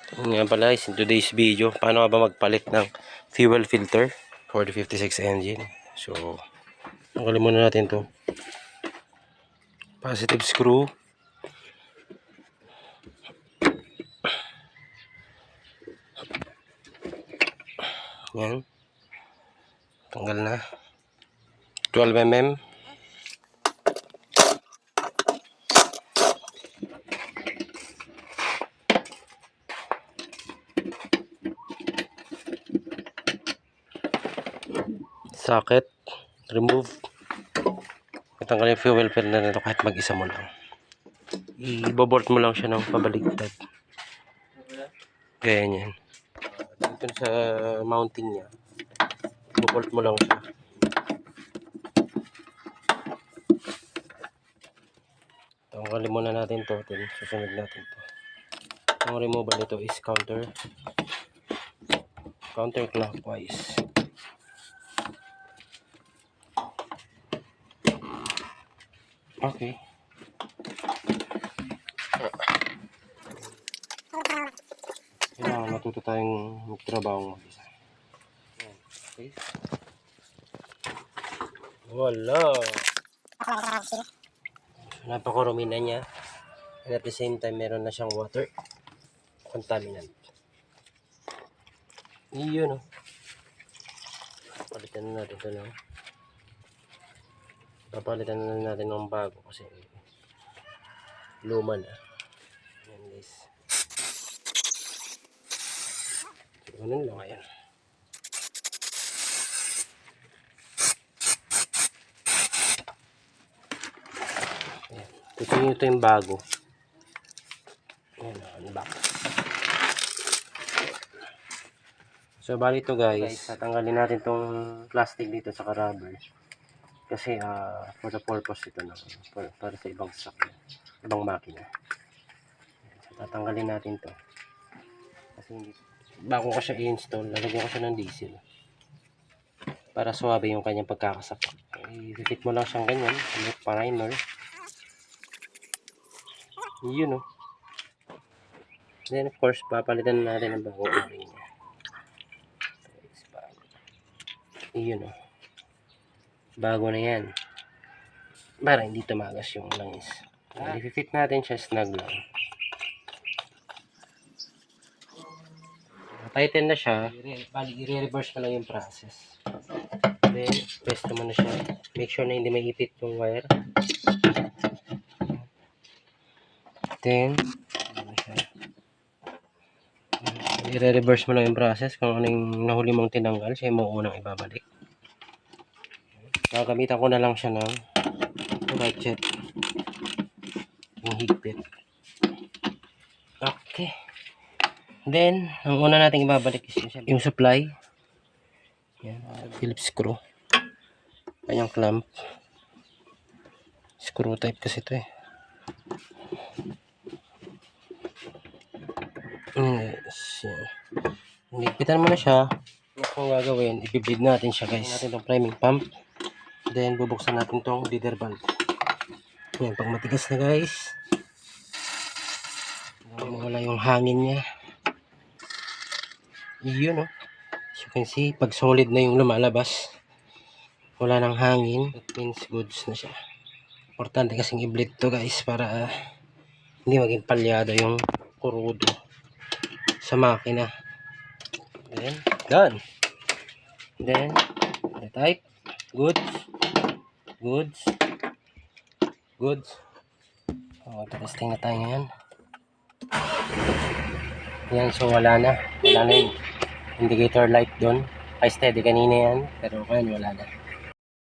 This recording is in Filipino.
Nga pala guys, in today's video, paano nga ba magpalit ng fuel filter for the 56 engine. So, tanggalin muna natin to. Positive screw. Yan. Tanggal na. 12 mm. Socket. Remove. Tanggalin yung fuel filter na nito kahit mag-isa mo lang. I-bobolt mo lang siya ng pabaligtad. Ganyan. Dito sa mounting niya. I-bobolt mo lang siya. Tanggalin muna natin to. Susunod natin to. Ang removal nito is counterclockwise. Okay. Kailangan matuto tayong magtrabaho mag-isa. Okay. Wala. Napakarumi na niya. And at the same time, meron na siyang water contaminant. Iyon, no? Palitan na natin ito, no? Papalitan na natin ng bago kasi luma na. Yan guys. So, ganun lang ayan. Ito yung bago. Ayan, unbox. So bali ito guys, tatanggalin natin tong plastic dito sa rubber. Kasi for the purpose ito na para sa ibang sasakyan, ibang makina. So tatanggalin natin to. Kasi hindi, bago ko siya i-install, lalagyan ko siya ng diesel. Para suwabe yung kanyang pagkakasapak. I-fit mo lang siyang ganyan, may primer. Yun o. Then of course, papalitan natin ang bagong o-ring niya. Yun o. Bago na yan. Para hindi tumagas yung langis. I-fit natin siya snug lang. Tighten na siya. Bali, i-reverse mo lang yung process. Then, pwesto mo na siya. Make sure na hindi may ipit yung wire. Then, i-reverse mo lang yung process. Kung ano yung nahuli mong tinanggal, siya yung unang ibabalik. Gagamitan ko na lang siya ng ratchet. Yung higpit. Okay. Then, ang una nating ibabalik is yung supply. Yan, Phillips screw. Kanyang clamp. Screw type kasi ito eh. Yes. Higpitan mo na siya. Kung gagawin, i-bleed natin siya guys. Natin itong priming pump. Then, bubuksan natin itong bleeder valve. Yan, pag matigas na guys. Mawala yung hangin niya. Yun, no? As you can see, pag solid na yung lumalabas, wala nang hangin, that means goods na siya. Importante kasing i-bleed to guys para hindi maging palyado yung kurudo sa makina. Then, done. Then, tight. Goods. Testing na tayo ngayon. Yan, so wala na yung indicator light doon. Ay steady kanina yan, pero ngayon wala na.